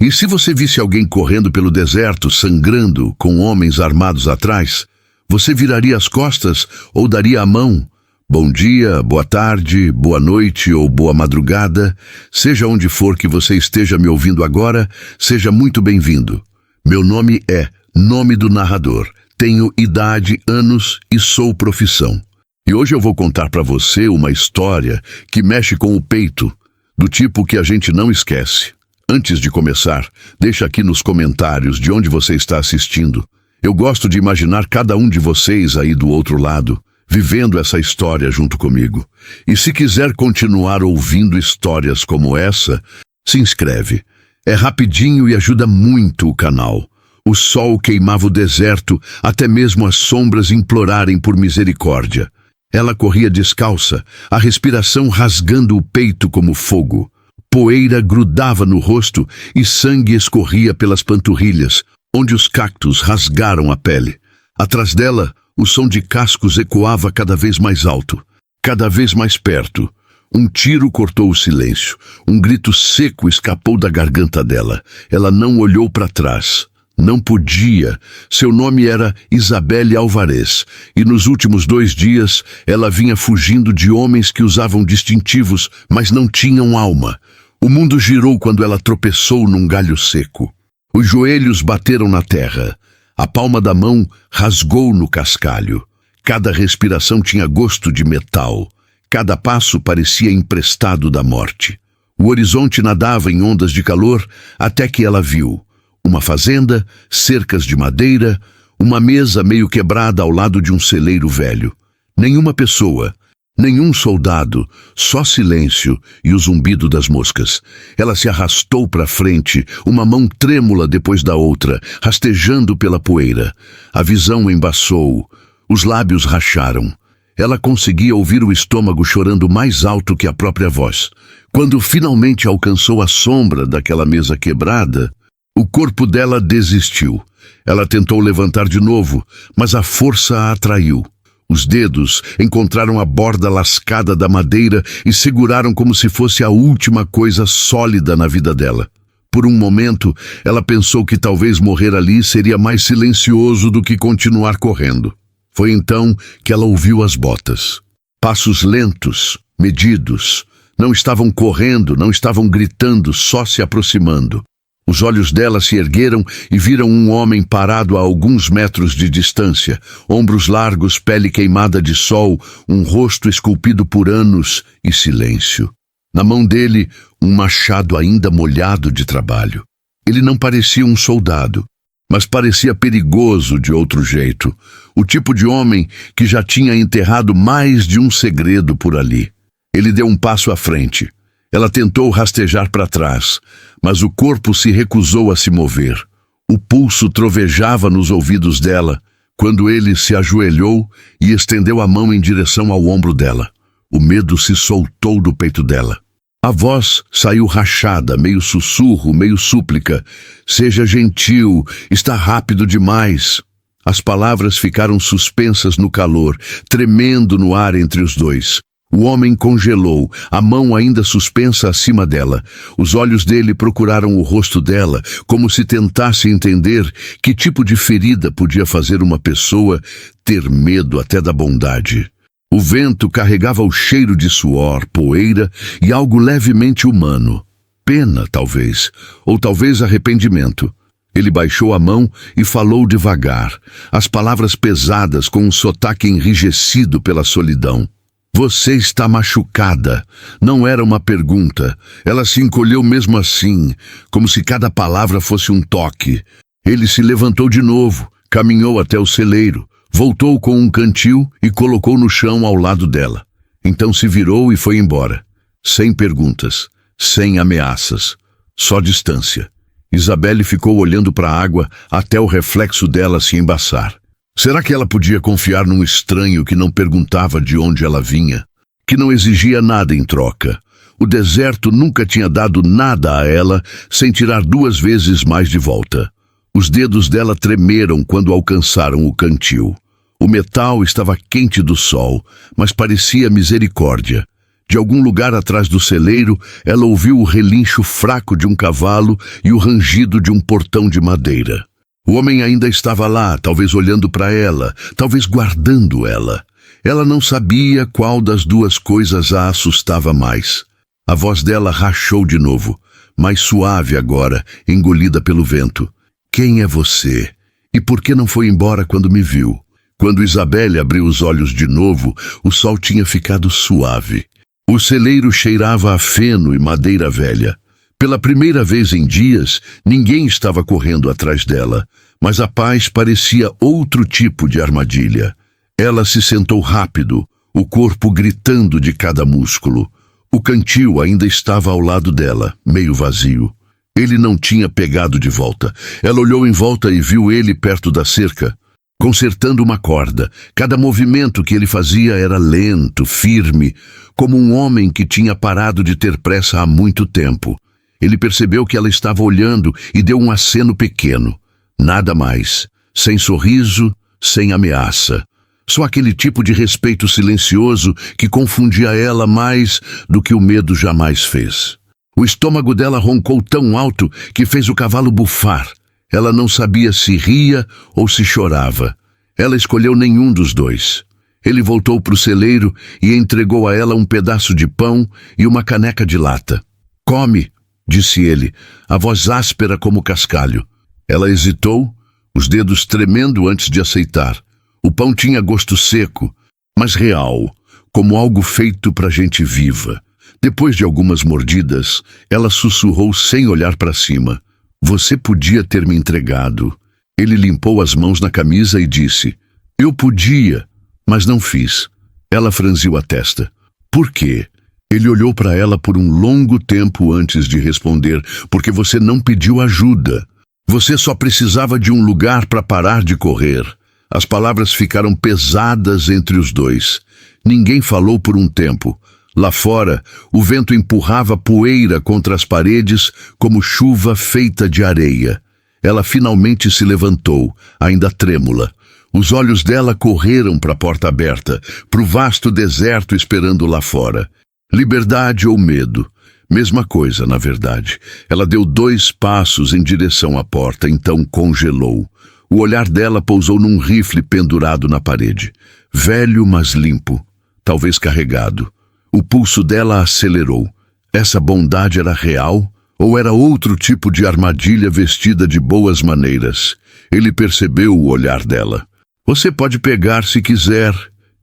E se você visse alguém correndo pelo deserto, sangrando, com homens armados atrás, você viraria as costas ou daria a mão? Bom dia, boa tarde, boa noite ou boa madrugada, seja onde for que você esteja me ouvindo agora, seja muito bem-vindo. Meu nome é Nome do Narrador, tenho idade, anos e sou profissão. E hoje eu vou contar para você uma história que mexe com o peito, do tipo que a gente não esquece. Antes de começar, deixa aqui nos comentários de onde você está assistindo. Eu gosto de imaginar cada um de vocês aí do outro lado, vivendo essa história junto comigo. E se quiser continuar ouvindo histórias como essa, se inscreve. É rapidinho e ajuda muito o canal. O sol queimava o deserto, até mesmo as sombras implorarem por misericórdia. Ela corria descalça, a respiração rasgando o peito como fogo. Poeira grudava no rosto e sangue escorria pelas panturrilhas, onde os cactos rasgaram a pele. Atrás dela, o som de cascos ecoava cada vez mais alto, cada vez mais perto. Um tiro cortou o silêncio. Um grito seco escapou da garganta dela. Ela não olhou para trás. Não podia. Seu nome era Isabelle Alvarez, e nos últimos 2 dias ela vinha fugindo de homens que usavam distintivos, mas não tinham alma. O mundo girou quando ela tropeçou num galho seco. Os joelhos bateram na terra. A palma da mão rasgou no cascalho. Cada respiração tinha gosto de metal. Cada passo parecia emprestado da morte. O horizonte nadava em ondas de calor até que ela viu uma fazenda, cercas de madeira, uma mesa meio quebrada ao lado de um celeiro velho. Nenhuma pessoa, nenhum soldado, só silêncio e o zumbido das moscas. Ela se arrastou para frente, uma mão trêmula depois da outra, rastejando pela poeira. A visão embaçou, os lábios racharam. Ela conseguia ouvir o estômago chorando mais alto que a própria voz. Quando finalmente alcançou a sombra daquela mesa quebrada, o corpo dela desistiu. Ela tentou levantar de novo, mas a força a atraiu. Os dedos encontraram a borda lascada da madeira e seguraram como se fosse a última coisa sólida na vida dela. Por um momento, ela pensou que talvez morrer ali seria mais silencioso do que continuar correndo. Foi então que ela ouviu as botas. Passos lentos, medidos. Não estavam correndo, não estavam gritando, só se aproximando. Os olhos dela se ergueram e viram um homem parado a alguns metros de distância, ombros largos, pele queimada de sol, um rosto esculpido por anos e silêncio. Na mão dele, um machado ainda molhado de trabalho. Ele não parecia um soldado, mas parecia perigoso de outro jeito, o tipo de homem que já tinha enterrado mais de um segredo por ali. Ele deu um passo à frente. Ela tentou rastejar para trás, mas o corpo se recusou a se mover. O pulso trovejava nos ouvidos dela, quando ele se ajoelhou e estendeu a mão em direção ao ombro dela. O medo se soltou do peito dela. A voz saiu rachada, meio sussurro, meio súplica. Seja gentil, está rápido demais. As palavras ficaram suspensas no calor, tremendo no ar entre os dois. O homem congelou, a mão ainda suspensa acima dela. Os olhos dele procuraram o rosto dela, como se tentasse entender que tipo de ferida podia fazer uma pessoa ter medo até da bondade. O vento carregava o cheiro de suor, poeira e algo levemente humano. Pena, talvez, ou talvez arrependimento. Ele baixou a mão e falou devagar, as palavras pesadas com um sotaque enrijecido pela solidão. Você está machucada. Não era uma pergunta. Ela se encolheu mesmo assim, como se cada palavra fosse um toque. Ele se levantou de novo, caminhou até o celeiro, voltou com um cantil e colocou no chão ao lado dela. Então se virou e foi embora. Sem perguntas, sem ameaças, só distância. Isabelle ficou olhando para a água até o reflexo dela se embaçar. Será que ela podia confiar num estranho que não perguntava de onde ela vinha? Que não exigia nada em troca? O deserto nunca tinha dado nada a ela sem tirar 2 vezes mais de volta. Os dedos dela tremeram quando alcançaram o cantil. O metal estava quente do sol, mas parecia misericórdia. De algum lugar atrás do celeiro, ela ouviu o relincho fraco de um cavalo e o rangido de um portão de madeira. O homem ainda estava lá, talvez olhando para ela, talvez guardando ela. Ela não sabia qual das duas coisas a assustava mais. A voz dela rachou de novo, mais suave agora, engolida pelo vento. Quem é você? E por que não foi embora quando me viu? Quando Isabelle abriu os olhos de novo, o sol tinha ficado suave. O celeiro cheirava a feno e madeira velha. Pela primeira vez em dias, ninguém estava correndo atrás dela, mas a paz parecia outro tipo de armadilha. Ela se sentou rápido, o corpo gritando de cada músculo. O cantil ainda estava ao lado dela, meio vazio. Ele não tinha pegado de volta. Ela olhou em volta e viu ele perto da cerca, consertando uma corda. Cada movimento que ele fazia era lento, firme, como um homem que tinha parado de ter pressa há muito tempo. Ele percebeu que ela estava olhando e deu um aceno pequeno. Nada mais. Sem sorriso, sem ameaça. Só aquele tipo de respeito silencioso que confundia ela mais do que o medo jamais fez. O estômago dela roncou tão alto que fez o cavalo bufar. Ela não sabia se ria ou se chorava. Ela escolheu nenhum dos dois. Ele voltou para o celeiro e entregou a ela um pedaço de pão e uma caneca de lata. "Come", disse ele, a voz áspera como cascalho. Ela hesitou, os dedos tremendo antes de aceitar. O pão tinha gosto seco, mas real, como algo feito para gente viva. Depois de algumas mordidas, ela sussurrou sem olhar para cima. "Você podia ter me entregado." Ele limpou as mãos na camisa e disse: "Eu podia, mas não fiz." Ela franziu a testa. "Por quê?" Ele olhou para ela por um longo tempo antes de responder. "Porque você não pediu ajuda. Você só precisava de um lugar para parar de correr." As palavras ficaram pesadas entre os dois. Ninguém falou por um tempo. Lá fora, o vento empurrava poeira contra as paredes como chuva feita de areia. Ela finalmente se levantou, ainda trêmula. Os olhos dela correram para a porta aberta, para o vasto deserto esperando lá fora. Liberdade ou medo? Mesma coisa, na verdade. Ela deu 2 passos em direção à porta, então congelou. O olhar dela pousou num rifle pendurado na parede. Velho, mas limpo. Talvez carregado. O pulso dela acelerou. Essa bondade era real ou era outro tipo de armadilha vestida de boas maneiras? Ele percebeu o olhar dela. "Você pode pegar se quiser",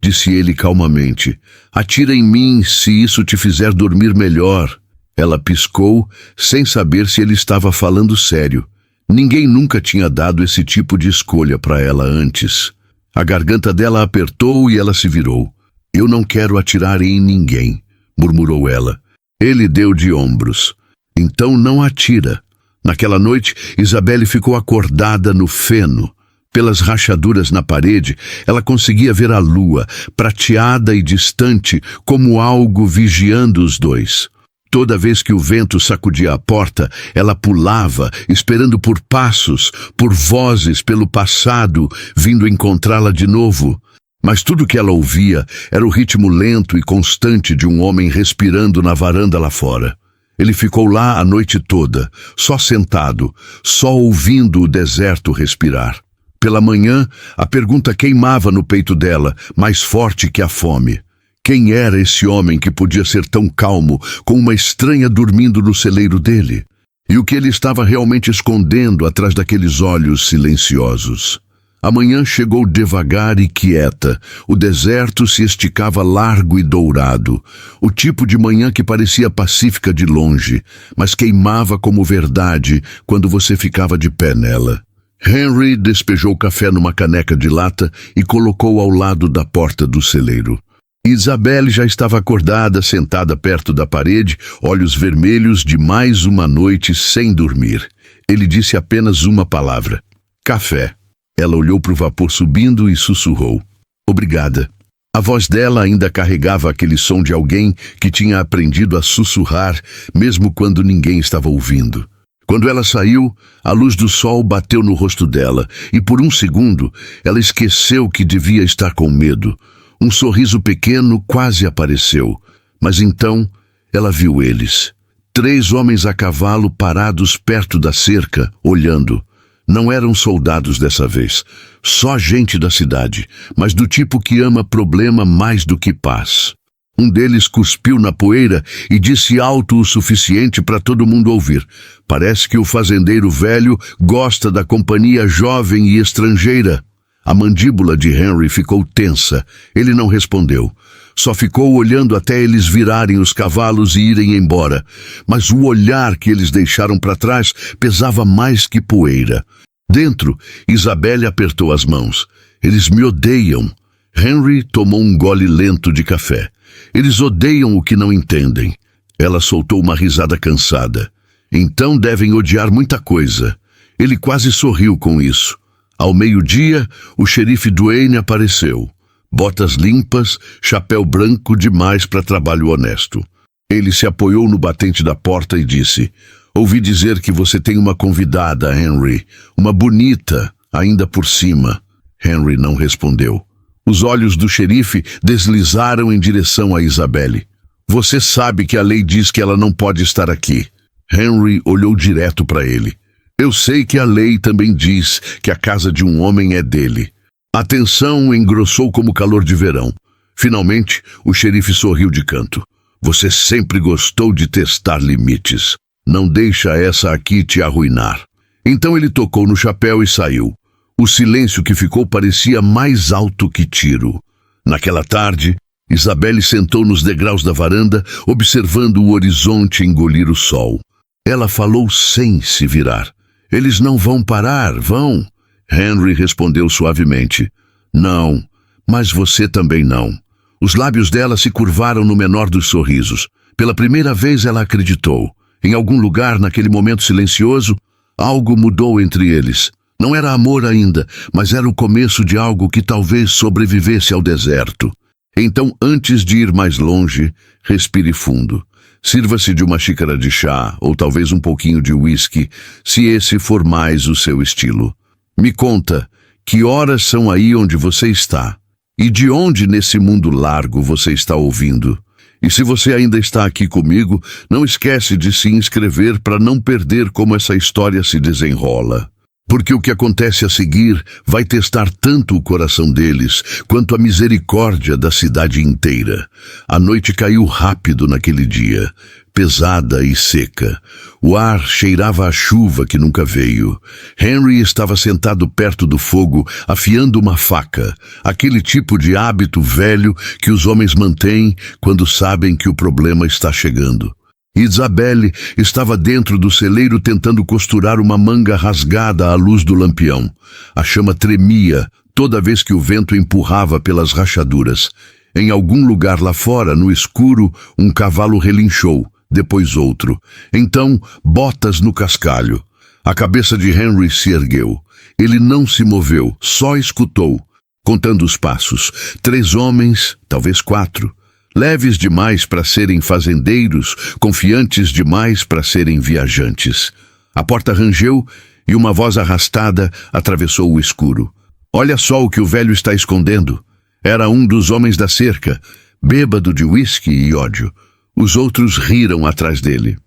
disse ele calmamente. "Atira em mim se isso te fizer dormir melhor." Ela piscou, sem saber se ele estava falando sério. Ninguém nunca tinha dado esse tipo de escolha para ela antes. A garganta dela apertou e ela se virou. "Eu não quero atirar em ninguém", murmurou ela. Ele deu de ombros. "Então não atira." Naquela noite, Isabelle ficou acordada no feno. Pelas rachaduras na parede, ela conseguia ver a lua, prateada e distante, como algo vigiando os dois. Toda vez que o vento sacudia a porta, ela pulava, esperando por passos, por vozes, pelo passado, vindo encontrá-la de novo. Mas tudo que ela ouvia era o ritmo lento e constante de um homem respirando na varanda lá fora. Ele ficou lá a noite toda, só sentado, só ouvindo o deserto respirar. Pela manhã, a pergunta queimava no peito dela, mais forte que a fome. Quem era esse homem que podia ser tão calmo, com uma estranha dormindo no celeiro dele? E o que ele estava realmente escondendo atrás daqueles olhos silenciosos? A manhã chegou devagar e quieta. O deserto se esticava largo e dourado. O tipo de manhã que parecia pacífica de longe, mas queimava como verdade quando você ficava de pé nela. Henry despejou café numa caneca de lata e colocou ao lado da porta do celeiro. Isabelle já estava acordada, sentada perto da parede, olhos vermelhos de mais uma noite sem dormir. Ele disse apenas uma palavra: "Café." Ela olhou para o vapor subindo e sussurrou: "Obrigada." A voz dela ainda carregava aquele som de alguém que tinha aprendido a sussurrar, mesmo quando ninguém estava ouvindo. Quando ela saiu, a luz do sol bateu no rosto dela, e por um segundo, ela esqueceu que devia estar com medo. Um sorriso pequeno quase apareceu. Mas então ela viu eles. 3 homens a cavalo parados perto da cerca, olhando. Não eram soldados dessa vez, só gente da cidade, mas do tipo que ama problema mais do que paz. Um deles cuspiu na poeira e disse alto o suficiente para todo mundo ouvir: "Parece que o fazendeiro velho gosta da companhia jovem e estrangeira." A mandíbula de Henry ficou tensa. Ele não respondeu. Só ficou olhando até eles virarem os cavalos e irem embora. Mas o olhar que eles deixaram para trás pesava mais que poeira. Dentro, Isabelle apertou as mãos. "Eles me odeiam." Henry tomou um gole lento de café. "Eles odeiam o que não entendem." Ela soltou uma risada cansada. "Então devem odiar muita coisa." Ele quase sorriu com isso. Ao meio-dia, o xerife Duane apareceu. Botas limpas, chapéu branco demais para trabalho honesto. Ele se apoiou no batente da porta e disse: "Ouvi dizer que você tem uma convidada, Henry. Uma bonita, ainda por cima." Henry não respondeu. Os olhos do xerife deslizaram em direção a Isabelle. "Você sabe que a lei diz que ela não pode estar aqui." Henry olhou direto para ele. "Eu sei que a lei também diz que a casa de um homem é dele." A tensão engrossou como calor de verão. Finalmente, o xerife sorriu de canto. "Você sempre gostou de testar limites. Não deixa essa aqui te arruinar." Então ele tocou no chapéu e saiu. O silêncio que ficou parecia mais alto que tiro. Naquela tarde, Isabelle sentou nos degraus da varanda, observando o horizonte engolir o sol. Ela falou sem se virar: "Eles não vão parar, vão?" Henry respondeu suavemente: "Não, mas você também não." Os lábios dela se curvaram no menor dos sorrisos. Pela primeira vez ela acreditou. Em algum lugar, naquele momento silencioso, algo mudou entre eles. Não era amor ainda, mas era o começo de algo que talvez sobrevivesse ao deserto. Então, antes de ir mais longe, respire fundo. Sirva-se de uma xícara de chá, ou talvez um pouquinho de uísque, se esse for mais o seu estilo. Me conta, que horas são aí onde você está? E de onde nesse mundo largo você está ouvindo? E se você ainda está aqui comigo, não esquece de se inscrever para não perder como essa história se desenrola. Porque o que acontece a seguir vai testar tanto o coração deles quanto a misericórdia da cidade inteira. A noite caiu rápido naquele dia, pesada e seca. O ar cheirava a chuva que nunca veio. Henry estava sentado perto do fogo, afiando uma faca, aquele tipo de hábito velho que os homens mantêm quando sabem que o problema está chegando. Isabelle estava dentro do celeiro tentando costurar uma manga rasgada à luz do lampião. A chama tremia toda vez que o vento empurrava pelas rachaduras. Em algum lugar lá fora, no escuro, um cavalo relinchou, depois outro. Então, botas no cascalho. A cabeça de Henry se ergueu. Ele não se moveu, só escutou. Contando os passos, 3 homens, talvez 4. Leves demais para serem fazendeiros, confiantes demais para serem viajantes. A porta rangeu e uma voz arrastada atravessou o escuro. "Olha só o que o velho está escondendo." Era um dos homens da cerca, bêbado de uísque e ódio. Os outros riram atrás dele.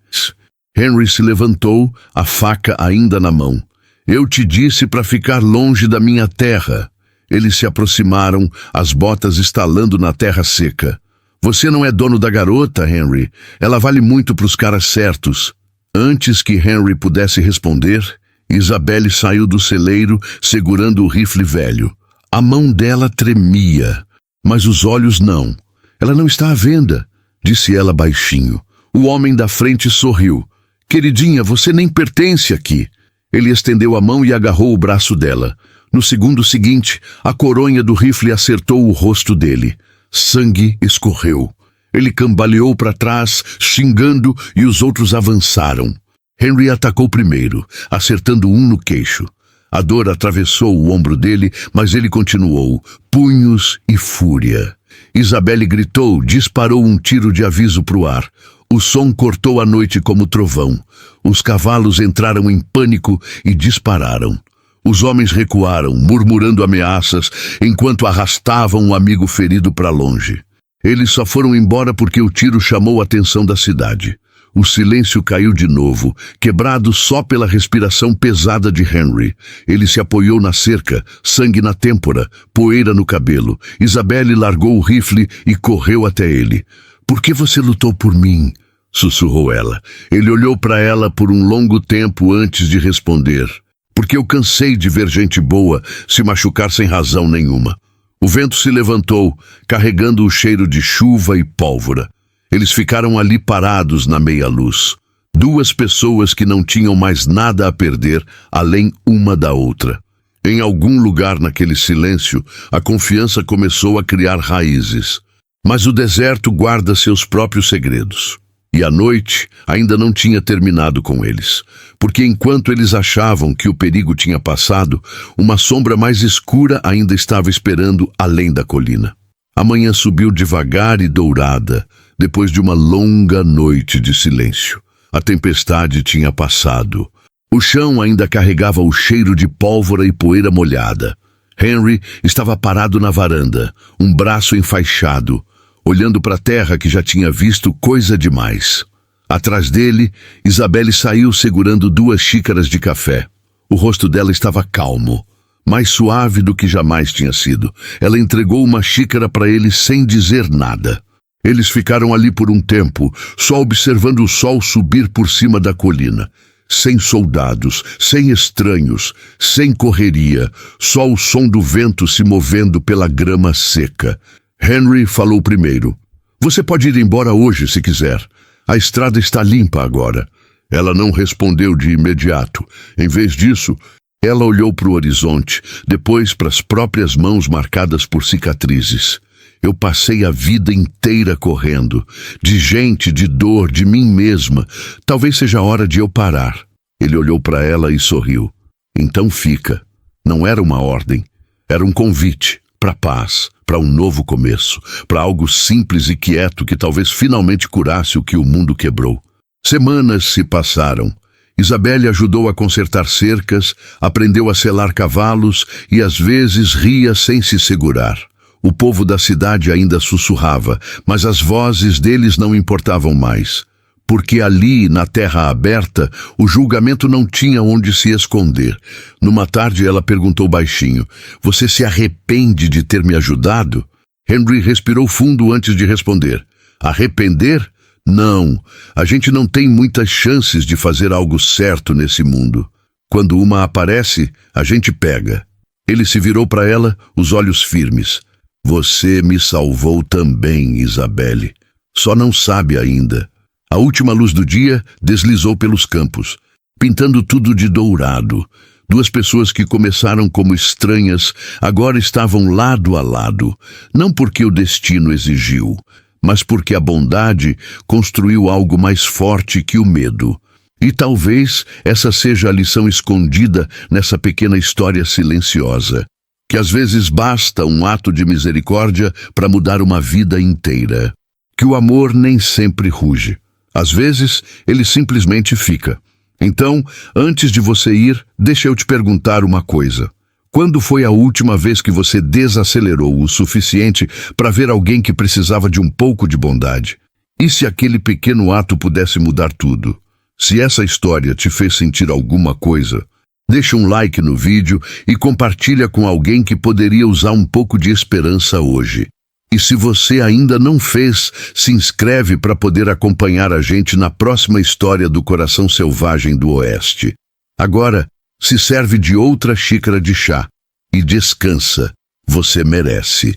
Henry se levantou, a faca ainda na mão. "Eu te disse para ficar longe da minha terra." Eles se aproximaram, as botas estalando na terra seca. "Você não é dono da garota, Henry. Ela vale muito para os caras certos." Antes que Henry pudesse responder, Isabelle saiu do celeiro, segurando o rifle velho. A mão dela tremia, mas os olhos não. "Ela não está à venda," disse ela baixinho. O homem da frente sorriu. "Queridinha, você nem pertence aqui." Ele estendeu a mão e agarrou o braço dela. No segundo seguinte, a coronha do rifle acertou o rosto dele. Sangue escorreu. Ele cambaleou para trás, xingando, e os outros avançaram. Henry atacou primeiro, acertando um no queixo. A dor atravessou o ombro dele, mas ele continuou, punhos e fúria. Isabelle gritou, disparou um tiro de aviso para o ar. O som cortou a noite como trovão. Os cavalos entraram em pânico e dispararam. Os homens recuaram, murmurando ameaças, enquanto arrastavam o amigo ferido para longe. Eles só foram embora porque o tiro chamou a atenção da cidade. O silêncio caiu de novo, quebrado só pela respiração pesada de Henry. Ele se apoiou na cerca, sangue na têmpora, poeira no cabelo. Isabelle largou o rifle e correu até ele. "Por que você lutou por mim?" sussurrou ela. Ele olhou para ela por um longo tempo antes de responder. "Porque eu cansei de ver gente boa se machucar sem razão nenhuma." O vento se levantou, carregando o cheiro de chuva e pólvora. Eles ficaram ali parados na meia-luz. Duas pessoas que não tinham mais nada a perder, além uma da outra. Em algum lugar naquele silêncio, a confiança começou a criar raízes. Mas o deserto guarda seus próprios segredos. E a noite ainda não tinha terminado com eles. Porque enquanto eles achavam que o perigo tinha passado, uma sombra mais escura ainda estava esperando além da colina. A manhã subiu devagar e dourada, depois de uma longa noite de silêncio. A tempestade tinha passado. O chão ainda carregava o cheiro de pólvora e poeira molhada. Henry estava parado na varanda, um braço enfaixado, olhando para a terra que já tinha visto coisa demais. Atrás dele, Isabelle saiu segurando 2 xícaras de café. O rosto dela estava calmo, mais suave do que jamais tinha sido. Ela entregou uma xícara para ele sem dizer nada. Eles ficaram ali por um tempo, só observando o sol subir por cima da colina. Sem soldados, sem estranhos, sem correria, só o som do vento se movendo pela grama seca. Henry falou primeiro. "Você pode ir embora hoje se quiser. A estrada está limpa agora." Ela não respondeu de imediato. Em vez disso, ela olhou para o horizonte, depois para as próprias mãos marcadas por cicatrizes. "Eu passei a vida inteira correndo. De gente, de dor, de mim mesma. Talvez seja a hora de eu parar." Ele olhou para ela e sorriu. "Então fica." Não era uma ordem. Era um convite para paz, para um novo começo, para algo simples e quieto que talvez finalmente curasse o que o mundo quebrou. Semanas se passaram. Isabelle ajudou a consertar cercas, aprendeu a selar cavalos e às vezes ria sem se segurar. O povo da cidade ainda sussurrava, mas as vozes deles não importavam mais. Porque ali, na terra aberta, o julgamento não tinha onde se esconder. Numa tarde ela perguntou baixinho, "Você se arrepende de ter me ajudado?" Henry respirou fundo antes de responder. "Arrepender? Não. A gente não tem muitas chances de fazer algo certo nesse mundo. Quando uma aparece, a gente pega." Ele se virou para ela, os olhos firmes. "Você me salvou também, Isabelle. Só não sabe ainda." A última luz do dia deslizou pelos campos, pintando tudo de dourado. 2 pessoas que começaram como estranhas agora estavam lado a lado, não porque o destino exigiu, mas porque a bondade construiu algo mais forte que o medo. E talvez essa seja a lição escondida nessa pequena história silenciosa, que às vezes basta um ato de misericórdia para mudar uma vida inteira. Que o amor nem sempre ruge. Às vezes, ele simplesmente fica. Então, antes de você ir, deixa eu te perguntar uma coisa. Quando foi a última vez que você desacelerou o suficiente para ver alguém que precisava de um pouco de bondade? E se aquele pequeno ato pudesse mudar tudo? Se essa história te fez sentir alguma coisa, deixa um like no vídeo e compartilha com alguém que poderia usar um pouco de esperança hoje. E se você ainda não fez, se inscreve para poder acompanhar a gente na próxima história do Coração Selvagem do Oeste. Agora, se serve de outra xícara de chá e descansa. Você merece.